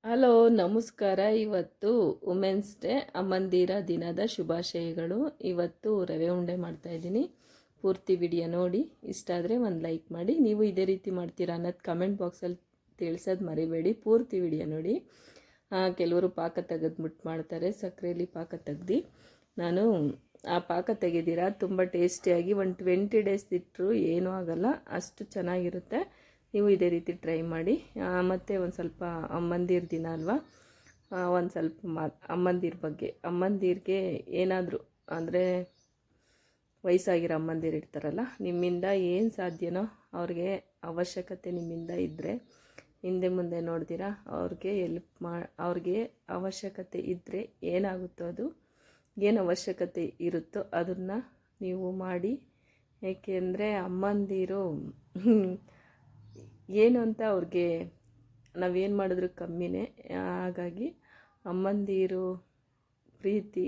Hello, ನಮಸ್ಕಾರ. ಇವತ್ತು women's day, ಅಮ್ಮಂದಿರ ದಿನದ ಶುಭಾಶಯಗಳು. ಇವತ್ತು ರವೆ ಉಂಡೆ ಮಾಡ್ತಾಯಿದ್ದೀನಿ. ಪೂರ್ತಿ ವಿಡಿಯೋ ನೋಡಿ, ಇಷ್ಟ ಆದರೆ ಒಂದು ಲೈಕ್ ಮಾಡಿ. ನೀವು ಇದೇ ರೀತಿ ಮಾಡ್ತೀರಾ ಅನ್ನೋದು ಕಮೆಂಟ್ ಬಾಕ್ಸಲ್ಲಿ ತಿಳಿಸೋದು ಮರಿಬೇಡಿ. ಪೂರ್ತಿ ವಿಡಿಯೋ ನೋಡಿ. ಕೆಲವರು ಪಾಕ ತೆಗೆದ್ಬಿಟ್ಟು ಮಾಡ್ತಾರೆ, ಸಕ್ಕರೆಯಲ್ಲಿ ಪಾಕ ತೆಗ್ದು. ನಾನು ಆ ಪಾಕ ತೆಗೆದಿರ ತುಂಬ ಟೇಸ್ಟಿಯಾಗಿ ಒಂದು 20 ಡೇಸ್ ಇಟ್ಟರು ಏನೂ ಆಗೋಲ್ಲ, ಅಷ್ಟು ಚೆನ್ನಾಗಿರುತ್ತೆ. ನೀವು ಇದೇ ರೀತಿ ಟ್ರೈ ಮಾಡಿ. ಮತ್ತು ಒಂದು ಸ್ವಲ್ಪ ಅಮ್ಮಂದಿರ ದಿನ ಅಲ್ವಾ, ಒಂದು ಸ್ವಲ್ಪ ಅಮ್ಮಂದಿರ ಬಗ್ಗೆ, ಅಮ್ಮಂದಿರಿಗೆ ಏನಾದರೂ ಅಂದರೆ ವಯಸ್ಸಾಗಿರೋ ಅಮ್ಮಂದಿರು ಇರ್ತಾರಲ್ಲ, ನಿಮ್ಮಿಂದ ಏನು ಸಾಧ್ಯನೋ ಅವ್ರಿಗೆ ಅವಶ್ಯಕತೆ ನಿಮ್ಮಿಂದ ಇದ್ದರೆ, ಹಿಂದೆ ಮುಂದೆ ನೋಡ್ದಿರಾ ಅವ್ರಿಗೆ ಅವಶ್ಯಕತೆ ಇದ್ದರೆ ಏನಾಗುತ್ತೋ ಅದು, ಏನು ಅವಶ್ಯಕತೆ ಇರುತ್ತೋ ಅದನ್ನು ನೀವು ಮಾಡಿ. ಏಕೆಂದರೆ ಅಮ್ಮಂದಿರು ಏನು ಅಂತ ಅವ್ರಿಗೆ ನಾವೇನು ಮಾಡಿದ್ರು ಕಮ್ಮಿನೇ. ಹಾಗಾಗಿ ಅಮ್ಮಂದಿರು ಪ್ರೀತಿ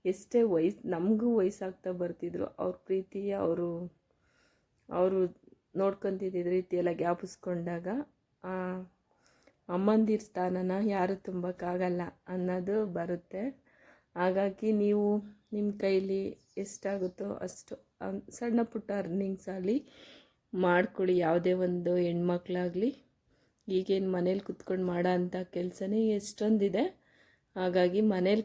ಎಷ್ಟೇ ನಮಗೂ ವಯಸ್ಸಾಗ್ತಾ ಬರ್ತಿದ್ರು, ಅವ್ರ ಪ್ರೀತಿ ಅವರು ನೋಡ್ಕೊತಿದ್ದ ರೀತಿ ಎಲ್ಲ ಜ್ಞಾಪಿಸ್ಕೊಂಡಾಗ ಅಮ್ಮಂದಿರ ಸ್ಥಾನನ ಯಾರು ತುಂಬಕ್ಕಾಗಲ್ಲ ಅನ್ನೋದು ಬರುತ್ತೆ. ಹಾಗಾಗಿ ನೀವು ನಿಮ್ಮ ಕೈಲಿ ಎಷ್ಟಾಗುತ್ತೋ ಅಷ್ಟು ಸಣ್ಣ ಪುಟ್ಟ ಅರ್ನಿಂಗ್ಸಲ್ಲಿ ಮಾಡ್ಕೊಳ್ಳಿ. ಯಾವುದೇ ಒಂದು ಹೆಣ್ಮಕ್ಳಾಗಲಿ ಈಗೇನು ಮನೇಲಿ ಕುತ್ಕೊಂಡು ಮಾಡೋ ಅಂಥ ಕೆಲಸನೇ ಎಷ್ಟೊಂದಿದೆ. ಹಾಗಾಗಿ ಮನೇಲಿ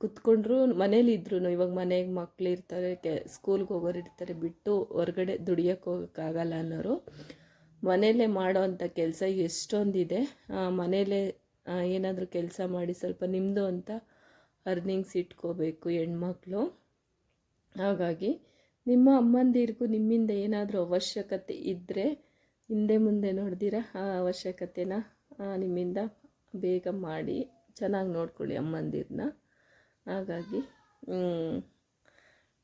ಕುತ್ಕೊಂಡ್ರು ಮನೇಲಿದ್ರೂ, ಇವಾಗ ಮನೆಗೆ ಮಕ್ಳು ಇರ್ತಾರೆ, ಸ್ಕೂಲ್ಗೆ ಹೋಗೋರು ಇರ್ತಾರೆ, ಬಿಟ್ಟು ಹೊರಗಡೆ ದುಡಿಯೋಕ್ಕೆ ಹೋಗೋಕ್ಕಾಗಲ್ಲ ಅನ್ನೋರು ಮನೇಲೇ ಮಾಡೋ ಅಂಥ ಕೆಲಸ ಎಷ್ಟೊಂದಿದೆ. ಮನೇಲೇ ಏನಾದರೂ ಕೆಲಸ ಮಾಡಿ ಸ್ವಲ್ಪ ನಿಮ್ಮದು ಅಂತ ಅರ್ನಿಂಗ್ಸ್ ಇಟ್ಕೋಬೇಕು ಹೆಣ್ಮಕ್ಳು. ಹಾಗಾಗಿ ನಿಮ್ಮ ಅಮ್ಮಂದಿರಿಗೂ ನಿಮ್ಮಿಂದ ಏನಾದರೂ ಅವಶ್ಯಕತೆ ಇದ್ದರೆ ಹಿಂದೆ ಮುಂದೆ ನೋಡ್ದಿರ ಆ ಅವಶ್ಯಕತೆನ ನಿಮ್ಮಿಂದ ಬೇಗ ಮಾಡಿ ಚೆನ್ನಾಗಿ ನೋಡ್ಕೊಳ್ಳಿ ಅಮ್ಮಂದಿರನ್ನ. ಹಾಗಾಗಿ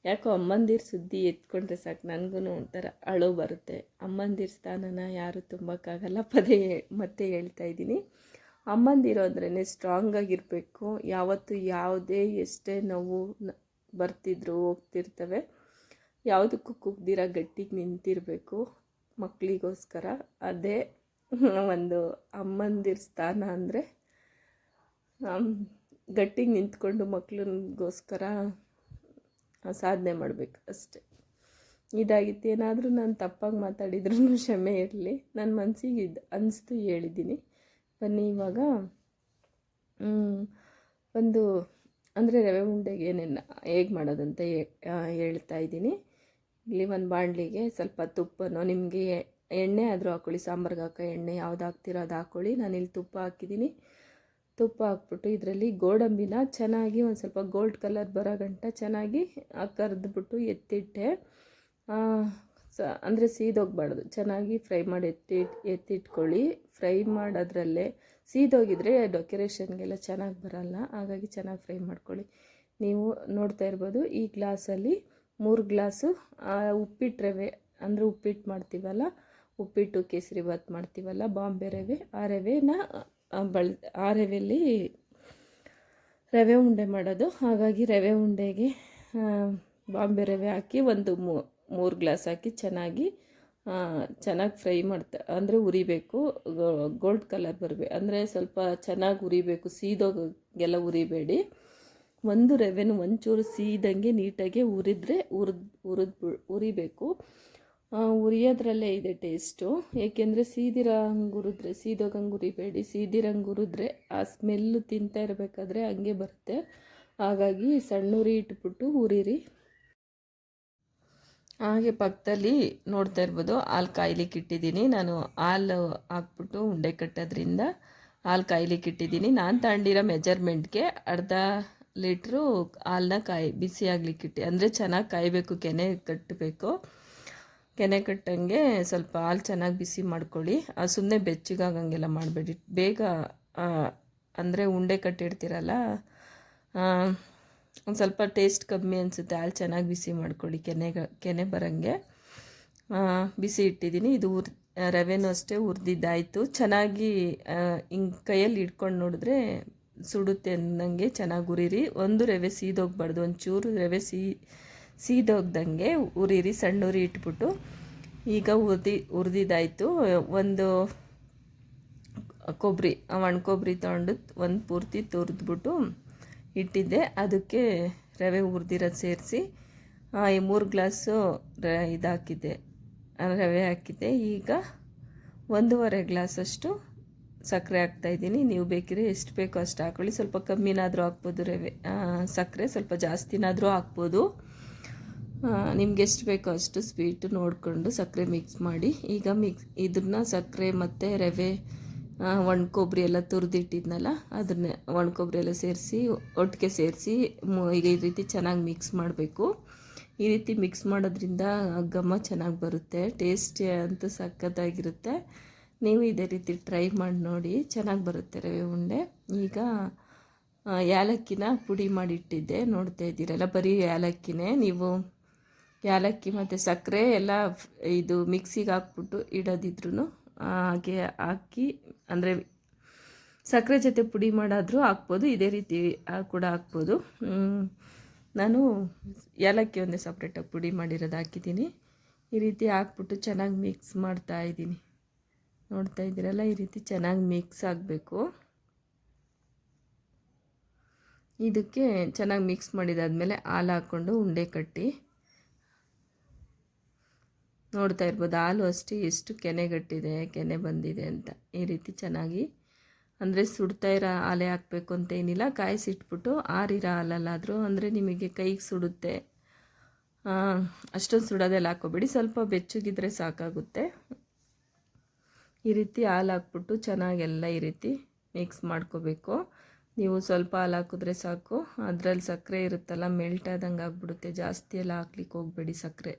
ಯಾಕೋ ಅಮ್ಮಂದಿರ ಸುದ್ದಿ ಎತ್ಕೊಂಡ್ರೆ ಸಾಕು ನನಗೂ ಒಂಥರ ಅಳು ಬರುತ್ತೆ. ಅಮ್ಮಂದಿರ ಸ್ಥಾನನ ಯಾರು ತುಂಬಕ್ಕಾಗಲ್ಲ, ಮತ್ತೆ ಹೇಳ್ತಾ ಇದ್ದೀನಿ. ಅಮ್ಮಂದಿರು ಅಂದ್ರೇ ಸ್ಟ್ರಾಂಗಾಗಿರಬೇಕು. ಯಾವತ್ತು ಯಾವುದೇ ಎಷ್ಟೇ ನೋವು ಬರ್ತಿದ್ರು ಹೋಗ್ತಿರ್ತವೆ, ಯಾವುದಕ್ಕೂ ಕುಗ್ದಿರ ಗಟ್ಟಿಗೆ ನಿಂತಿರಬೇಕು ಮಕ್ಕಳಿಗೋಸ್ಕರ. ಅದೇ ಒಂದು ಅಮ್ಮಂದಿರ ಸ್ಥಾನ ಅಂದರೆ ಗಟ್ಟಿಗೆ ನಿಂತ್ಕೊಂಡು ಮಕ್ಕಳಿಗೋಸ್ಕರ ಸಾಧನೆ ಮಾಡಬೇಕು ಅಷ್ಟೆ. ಇದಾಗಿತ್ತು. ಏನಾದರೂ ನಾನು ತಪ್ಪಾಗಿ ಮಾತಾಡಿದ್ರೂ ಕ್ಷಮೆ ಇರಲಿ, ನನ್ನ ಮನಸ್ಸಿಗೆ ಅನಿಸ್ತು ಹೇಳಿದ್ದೀನಿ. ಬನ್ನಿ ಇವಾಗ ಒಂದು ಅಂದರೆ ರವೆ ಉಂಡೆಗೆ ಏನೇನು ಹೇಗೆ ಮಾಡೋದಂತ ಹೇಳ್ತಾ ಇದ್ದೀನಿ. ಇಲ್ಲಿ ಒಂದು ಬಾಣಲಿಗೆ ಸ್ವಲ್ಪ ತುಪ್ಪನೋ, ನಿಮಗೆ ಎಣ್ಣೆ ಆದರೂ ಹಾಕ್ಕೊಳ್ಳಿ, ಸಾಂಬಾರ್ಗೆ ಹಾಕೋ ಎಣ್ಣೆ ಯಾವ್ದು ಹಾಕ್ತೀರೋ ಅದು ಹಾಕ್ಕೊಳ್ಳಿ. ನಾನಿಲ್ಲಿ ತುಪ್ಪ ಹಾಕಿದ್ದೀನಿ. ತುಪ್ಪ ಹಾಕ್ಬಿಟ್ಟು ಇದರಲ್ಲಿ ಗೋಡಂಬಿನ ಚೆನ್ನಾಗಿ ಒಂದು ಸ್ವಲ್ಪ ಗೋಲ್ಡ್ ಕಲರ್ ಬರೋ ಗಂಟ ಚೆನ್ನಾಗಿ ಕರೆದ್ಬಿಟ್ಟು ಎತ್ತಿಟ್ಟೆ. ಅಂದರೆ ಸೀದೋಗಬಾರ್ದು, ಚೆನ್ನಾಗಿ ಫ್ರೈ ಮಾಡಿ ಎತ್ತಿಟ್ಕೊಳ್ಳಿ. ಫ್ರೈ ಮಾಡೋದ್ರಲ್ಲೇ ಸೀದೋಗಿದ್ರೆ ಡೆಕೋರೇಷನ್ಗೆಲ್ಲ ಚೆನ್ನಾಗಿ ಬರೋಲ್ಲ, ಹಾಗಾಗಿ ಚೆನ್ನಾಗಿ ಫ್ರೈ ಮಾಡ್ಕೊಳ್ಳಿ. ನೀವು ನೋಡ್ತಾ ಇರ್ಬೋದು, ಈ ಗ್ಲಾಸಲ್ಲಿ 3 ಗ್ಲಾಸು ಉಪ್ಪಿಟ್ಟು ರವೆ, ಅಂದರೆ ಉಪ್ಪಿಟ್ಟು ಮಾಡ್ತೀವಲ್ಲ, ಉಪ್ಪಿಟ್ಟು ಕೇಸರಿ ಬಾತ್ ಮಾಡ್ತೀವಲ್ಲ, ಬಾಂಬೆ ರವೆ, ಆ ರವೆನ ಆ ರವೆಯಲ್ಲಿ ರವೆ ಉಂಡೆ ಮಾಡೋದು. ಹಾಗಾಗಿ ರವೆ ಉಂಡೆಗೆ ಬಾಂಬೆ ರವೆ ಹಾಕಿ ಒಂದು 3 ಗ್ಲಾಸ್ ಹಾಕಿ ಚೆನ್ನಾಗಿ ಫ್ರೈ ಅಂದರೆ ಉರಿಬೇಕು. ಗೋಲ್ಡ್ ಕಲರ್ ಬರಬೇಕು, ಅಂದರೆ ಸ್ವಲ್ಪ ಚೆನ್ನಾಗಿ ಉರಿಬೇಕು, ಸೀದೋಗೆಲ್ಲ ಉರಿಬೇಡಿ. ಒಂದು ರವೆನೂ ಒಂಚೂರು ಸೀದಂಗೆ ನೀಟಾಗಿ ಉರಿಬೇಕು. ಉರಿಯೋದ್ರಲ್ಲೇ ಇದೆ ಟೇಸ್ಟು. ಏಕೆಂದರೆ ಸೀದೋಗಂಗೆ ಉರಿಬೇಡಿ. ಸೀದಿರಂಗೆ ಉರಿದ್ರೆ ಆ ಸ್ಮೆಲ್ಲು ತಿಂತಾ ಇರಬೇಕಾದ್ರೆ ಹಂಗೆ ಬರುತ್ತೆ. ಹಾಗಾಗಿ ಸಣ್ಣ ಉರಿ ಇಟ್ಬಿಟ್ಟು ಉರಿರಿ. ಹಾಗೆ ಪಕ್ಕದಲ್ಲಿ ನೋಡ್ತಾ ಇರ್ಬೋದು, ಹಾಲು ಕಾಯ್ಲಿಕ್ಕೆ ಇಟ್ಟಿದ್ದೀನಿ. ನಾನು ಹಾಲು ಹಾಕ್ಬಿಟ್ಟು ಉಂಡೆ ಕಟ್ಟೋದ್ರಿಂದ ಹಾಲು ಕಾಯ್ಲಿಕ್ಕೆ ಇಟ್ಟಿದ್ದೀನಿ. ನಾನು ತಗೊಂಡಿರೋ ಮೆಜರ್ಮೆಂಟ್ಗೆ ಅರ್ಧ ಲೀಟ್ರು ಹಾಲನ್ನ ಬಿಸಿ ಆಗ್ಲಿಕ್ಕಿಟ್ಟು, ಅಂದರೆ ಚೆನ್ನಾಗಿ ಕಾಯಬೇಕು, ಕೆನೆ ಕಟ್ಟಬೇಕು. ಕೆನೆ ಕಟ್ಟಂಗೆ ಸ್ವಲ್ಪ ಹಾಲು ಚೆನ್ನಾಗಿ ಬಿಸಿ ಮಾಡ್ಕೊಳ್ಳಿ. ಸುಮ್ಮನೆ ಬೆಚ್ಚಗಾಗಂಗೆಲ್ಲ ಮಾಡಬೇಡಿ. ಬೇಗ ಅಂದರೆ ಉಂಡೆ ಕಟ್ಟಿಡ್ತೀರಲ್ಲ, ಒಂದು ಸ್ವಲ್ಪ ಟೇಸ್ಟ್ ಕಮ್ಮಿ ಅನಿಸುತ್ತೆ. ಹಾಲು ಚೆನ್ನಾಗಿ ಬಿಸಿ ಮಾಡ್ಕೊಳ್ಳಿ, ಕೆನೆ ಬರೋಂಗೆ ಬಿಸಿ ಇಟ್ಟಿದ್ದೀನಿ. ಇದು ರವೆನೂ ಅಷ್ಟೇ ಹುರಿದಿದ್ದಾಯಿತು. ಚೆನ್ನಾಗಿ ಹಿಂಗೆ ಕೈಯಲ್ಲಿ ಇಟ್ಕೊಂಡು ನೋಡಿದ್ರೆ ಸುಡುತ್ತೆ ಅನ್ನಂಗೆ ಚೆನ್ನಾಗಿ ಉರಿರಿ. ಒಂದು ರವೆ ಸೀದೋಗ್ಬಾರ್ದು, ಒಂಚೂರು ರವೆ ಸೀದೋಗ್ದಂಗೆ ಉರಿರಿ, ಸಣ್ಣ ಉರಿ ಇಟ್ಬಿಟ್ಟು. ಈಗ ಹುರಿದಿದ್ದಾಯಿತು. ಒಂದು ಕೊಬ್ಬರಿ ಒಣ ಕೊಬ್ಬರಿ ತೊಗೊಂಡು ಒಂದು ಪೂರ್ತಿ ತುರಿದ್ಬಿಟ್ಟು ಇಟ್ಟಿದ್ದೆ. ಅದಕ್ಕೆ ರವೆ ಹುರಿದಿರೋದು ಸೇರಿಸಿ ಈ 3 ಗ್ಲಾಸು ಇದು ಹಾಕಿದ್ದೆ, ರವೆ ಹಾಕಿದ್ದೆ. ಈಗ 1.5 ಗ್ಲಾಸಷ್ಟು ಸಕ್ಕರೆ ಹಾಕ್ತಾಯಿದ್ದೀನಿ. ನೀವು ಬೇಕಿದ್ರೆ ಎಷ್ಟು ಬೇಕೋ ಅಷ್ಟು ಹಾಕ್ಕೊಳ್ಳಿ. ಸ್ವಲ್ಪ ಕಮ್ಮಿನಾದರೂ ಹಾಕ್ಬೋದು, ರವೆ ಸಕ್ಕರೆ ಸ್ವಲ್ಪ ಜಾಸ್ತಿನಾದರೂ ಹಾಕ್ಬೋದು. ನಿಮ್ಗೆ ಎಷ್ಟು ಬೇಕೋ ಅಷ್ಟು ಸ್ವೀಟು ನೋಡಿಕೊಂಡು ಸಕ್ಕರೆ ಮಿಕ್ಸ್ ಮಾಡಿ. ಈಗ ಇದನ್ನು ಸಕ್ಕರೆ ಮತ್ತು ರವೆ ಒಣ ಕೊಬ್ಬರಿ ಎಲ್ಲ ತುರಿದಿಟ್ಟಿದ್ನಲ್ಲ ಅದನ್ನೇ ಒಣ ಕೊಬ್ಬರಿ ಎಲ್ಲ ಸೇರಿಸಿ ಒಟ್ಟಿಗೆ ಸೇರಿಸಿ ಈಗ ಈ ರೀತಿ ಚೆನ್ನಾಗಿ ಮಿಕ್ಸ್ ಮಾಡಬೇಕು. ಈ ರೀತಿ ಮಿಕ್ಸ್ ಮಾಡೋದ್ರಿಂದ ಘಮ ಚೆನ್ನಾಗಿ ಬರುತ್ತೆ, ಟೇಸ್ಟ್ ಅಂತೂ ಸಖತ್ತಾಗಿರುತ್ತೆ. ನೀವು ಇದೇ ರೀತಿ ಟ್ರೈ ಮಾಡಿ ನೋಡಿ, ಚೆನ್ನಾಗಿ ಬರುತ್ತೆ ರವೆ ಉಂಡೆ. ಈಗ ಏಲಕ್ಕಿನ ಪುಡಿ ಮಾಡಿಟ್ಟಿದ್ದೆ, ನೋಡ್ತಾ ಇದ್ದೀರಲ್ಲ, ಬರೀ ಏಲಕ್ಕಿನೇ. ನೀವು ಏಲಕ್ಕಿ ಮತ್ತು ಸಕ್ಕರೆ ಎಲ್ಲ ಇದು ಮಿಕ್ಸಿಗೆ ಹಾಕ್ಬಿಟ್ಟು ಇಡೋದಿದ್ರು ಹಾಗೆ ಹಾಕಿ, ಅಂದರೆ ಸಕ್ಕರೆ ಜೊತೆ ಪುಡಿ ಮಾಡಾದರೂ ಹಾಕ್ಬೋದು, ಇದೇ ರೀತಿ ಕೂಡ ಹಾಕ್ಬೋದು. ನಾನು ಏಲಕ್ಕಿ ಒಂದೇ ಸಪ್ರೇಟಾಗಿ ಪುಡಿ ಮಾಡಿರೋದು ಹಾಕಿದ್ದೀನಿ. ಈ ರೀತಿ ಹಾಕ್ಬಿಟ್ಟು ಚೆನ್ನಾಗಿ ಮಿಕ್ಸ್ ಮಾಡ್ತಾಯಿದ್ದೀನಿ. ನೋಡ್ತಾ ಇದ್ದೀರಲ್ಲ, ಈ ರೀತಿ ಚೆನ್ನಾಗಿ ಮಿಕ್ಸ್ ಆಗಬೇಕು. ಇದಕ್ಕೆ ಚೆನ್ನಾಗಿ ಮಿಕ್ಸ್ ಮಾಡಿದಾದ್ಮೇಲೆ ಹಾಲು ಹಾಕ್ಕೊಂಡು ಉಂಡೆ ಕಟ್ಟಿ, ನೋಡ್ತಾ ಇರ್ಬೋದು ಹಾಲು ಅಷ್ಟೇ ಎಷ್ಟು ಕೆನೆಗಟ್ಟಿದೆ, ಕೆನೆ ಬಂದಿದೆ ಅಂತ. ಈ ರೀತಿ ಚೆನ್ನಾಗಿ, ಅಂದರೆ ಸುಡ್ತಾ ಇರೋ ಹಾಲೇ ಹಾಕಬೇಕು ಅಂತ ಏನಿಲ್ಲ, ಕಾಯಿಸಿಟ್ಬಿಟ್ಟು ಆರಿರೋ ಹಾಲಲ್ಲಾದರೂ, ಅಂದರೆ ನಿಮಗೆ ಕೈಗೆ ಸುಡುತ್ತೆ, ಅಷ್ಟೊಂದು ಸುಡೋದೆಲ್ಲ ಹಾಕೋಬೇಡಿ, ಸ್ವಲ್ಪ ಬೆಚ್ಚಗಿದ್ರೆ ಸಾಕಾಗುತ್ತೆ. ಈ ರೀತಿ ಹಾಲು ಹಾಕ್ಬಿಟ್ಟು ಚೆನ್ನಾಗೆಲ್ಲ ಈ ರೀತಿ ಮಿಕ್ಸ್ ಮಾಡ್ಕೋಬೇಕು. ನೀವು ಸ್ವಲ್ಪ ಹಾಲು ಹಾಕಿದ್ರೆ ಸಾಕು, ಅದರಲ್ಲಿ ಸಕ್ಕರೆ ಇರುತ್ತಲ್ಲ ಮೆಲ್ಟ್ ಆದಂಗೆ ಆಗಿಬಿಡುತ್ತೆ. ಜಾಸ್ತಿ ಎಲ್ಲ ಹಾಕ್ಲಿಕ್ಕೆ ಹೋಗಬೇಡಿ, ಸಕ್ಕರೆ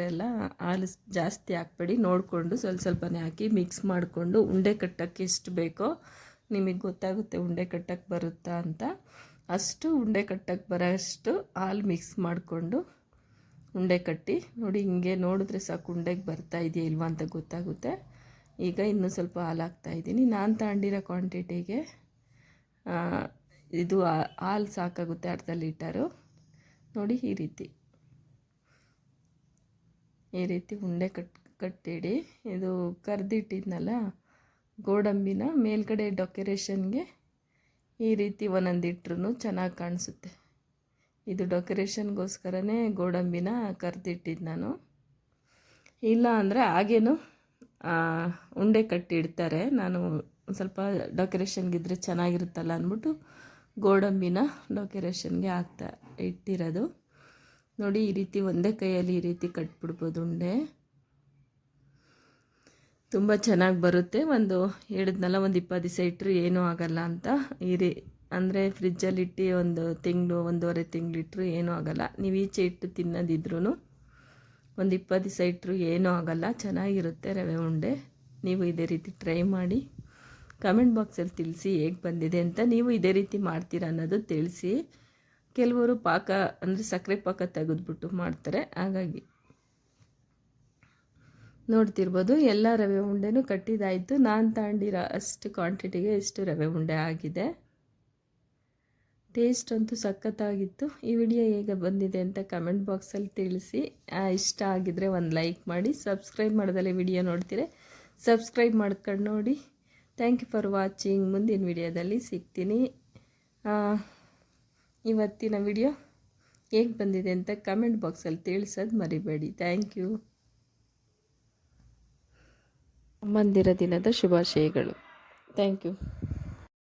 ಎಲ್ಲ ಹಾಲು ಜಾಸ್ತಿ ಹಾಕ್ಬೇಡಿ, ನೋಡಿಕೊಂಡು ಸ್ವಲ್ಪನೇ ಹಾಕಿ ಮಿಕ್ಸ್ ಮಾಡಿಕೊಂಡು ಉಂಡೆ ಕಟ್ಟೋಕ್ಕೆ ಎಷ್ಟು ಬೇಕೋ ನಿಮಗೆ ಗೊತ್ತಾಗುತ್ತೆ ಉಂಡೆ ಕಟ್ಟಕ್ಕೆ ಬರುತ್ತಾ ಅಂತ. ಅಷ್ಟು ಉಂಡೆ ಕಟ್ಟಕ್ಕೆ ಬರೋಷ್ಟು ಹಾಲು ಮಿಕ್ಸ್ ಮಾಡಿಕೊಂಡು ಉಂಡೆ ಕಟ್ಟಿ ನೋಡಿ. ಹಿಂಗೆ ನೋಡಿದ್ರೆ ಸಾಕು ಉಂಡೆಗೆ ಬರ್ತಾ ಇದೆಯಾ ಇಲ್ವಾ ಅಂತ ಗೊತ್ತಾಗುತ್ತೆ. ಈಗ ಇನ್ನೂ ಸ್ವಲ್ಪ ಹಾಲು ಹಾಕ್ತಾಯಿದ್ದೀನಿ. ನಾನು ತಗೊಂಡಿರೋ ಕ್ವಾಂಟಿಟಿಗೆ ಇದು ಹಾಲು ಸಾಕಾಗುತ್ತೆ, ಅರ್ಧ ಲೀಟರು. ನೋಡಿ ಈ ರೀತಿ ಉಂಡೆ ಕಟ್ಟಿಡಿ. ಇದು ಕರ್ದಿಟ್ಟಿದ್ನಲ್ಲ ಗೋಡಂಬಿನ ಮೇಲ್ಗಡೆ ಡೆಕೋರೇಷನ್ಗೆ ಈ ರೀತಿ ಒಂದೊಂದು ಇಟ್ರೂ ಚೆನ್ನಾಗಿ ಕಾಣಿಸುತ್ತೆ. ಇದು ಡೆಕೋರೇಷನ್ಗೋಸ್ಕರನೇ ಗೋಡಂಬಿನ ಕರ್ದಿಟ್ಟಿದ್ದು ನಾನು. ಇಲ್ಲ ಅಂದರೆ ಹಾಗೇನು ಉಂಡೆ ಕಟ್ಟಿಡ್ತಾರೆ. ನಾನು ಸ್ವಲ್ಪ ಡೆಕೋರೇಷನ್ಗಿದ್ರೆ ಚೆನ್ನಾಗಿರುತ್ತಲ್ಲ ಅಂದ್ಬಿಟ್ಟು ಗೋಡಂಬಿನ ಡೆಕೋರೇಷನ್ಗೆ ಇಟ್ಟಿರೋದು. ನೋಡಿ ಈ ರೀತಿ ಒಂದೇ ಕೈಯಲ್ಲಿ ಈ ರೀತಿ ಕಟ್ಬಿಡ್ಬೋದು ಉಂಡೆ, ತುಂಬ ಚೆನ್ನಾಗಿ ಬರುತ್ತೆ. ಹೇಳಿದ್ನಲ್ಲ, ಒಂದು 20 ದಿವಸ ಇಟ್ಟರು ಏನೂ ಆಗೋಲ್ಲ ಅಂತ. ಅಂದರೆ ಫ್ರಿಜ್ಜಲ್ಲಿಟ್ಟು 1 ತಿಂಗಳು 1.5 ತಿಂಗಳಿಟ್ಟರು ಏನೂ ಆಗೋಲ್ಲ. ನೀವು ಈಚೆ ಇಟ್ಟು ತಿನ್ನೋದಿದ್ರೂ ಒಂದು 20 ದಿವಸ ಇಟ್ಟರು ಏನೂ ಆಗೋಲ್ಲ, ಚೆನ್ನಾಗಿರುತ್ತೆ ರವೆ ಉಂಡೆ. ನೀವು ಇದೇ ರೀತಿ ಟ್ರೈ ಮಾಡಿ, ಕಮೆಂಟ್ ಬಾಕ್ಸಲ್ಲಿ ತಿಳಿಸಿ ಹೇಗೆ ಬಂದಿದೆ ಅಂತ. ನೀವು ಇದೇ ರೀತಿ ಮಾಡ್ತೀರಾ ಅನ್ನೋದು ತಿಳಿಸಿ. ಕೆಲವರು ಪಾಕ, ಅಂದರೆ ಸಕ್ಕರೆ ಪಾಕ ತೆಗೆದ್ಬಿಟ್ಟು ಮಾಡ್ತಾರೆ, ಹಾಗಾಗಿ ನೋಡ್ತಿರ್ಬೋದು. ಎಲ್ಲ ರವೆ ಉಂಡೆನೂ ಕಟ್ಟಿದಾಯಿತು. ನಾನು ತಗೊಂಡಿರೋ ಅಷ್ಟು ಕ್ವಾಂಟಿಟಿಗೆ ಎಷ್ಟು ರವೆ ಉಂಡೆ ಆಗಿದೆ. ಟೇಸ್ಟ್ ಅಂತೂ ಸಖತ್ತಾಗಿತ್ತು. ಈ ವಿಡಿಯೋ ಹೇಗೆ ಬಂದಿದೆ ಅಂತ ಕಮೆಂಟ್ ಬಾಕ್ಸಲ್ಲಿ ತಿಳಿಸಿ. ಇಷ್ಟ ಆಗಿದ್ದರೆ ಒಂದು ಲೈಕ್ ಮಾಡಿ, ಸಬ್ಸ್ಕ್ರೈಬ್ ಮಾಡೋದಲ್ಲೇ ವಿಡಿಯೋ ನೋಡ್ತೀರಿ, ಸಬ್ಸ್ಕ್ರೈಬ್ ಮಾಡ್ಕೊಂಡು ನೋಡಿ. Thank you for watching. ಮುಂದಿನ ವಿಡಿಯೋದಲ್ಲಿ ಸಿಗ್ತೀನಿ. ಇವತ್ತಿನ ವಿಡಿಯೋ ಹೇಗೆ ಬಂದಿದೆ ಅಂತ ಕಮೆಂಟ್ ಬಾಕ್ಸಲ್ಲಿ ತಿಳಿಸೋದು ಮರಿಬೇಡಿ. Thank you. ಅಮ್ಮಂದಿರ ದಿನದ ಶುಭಾಶಯಗಳು. Thank you.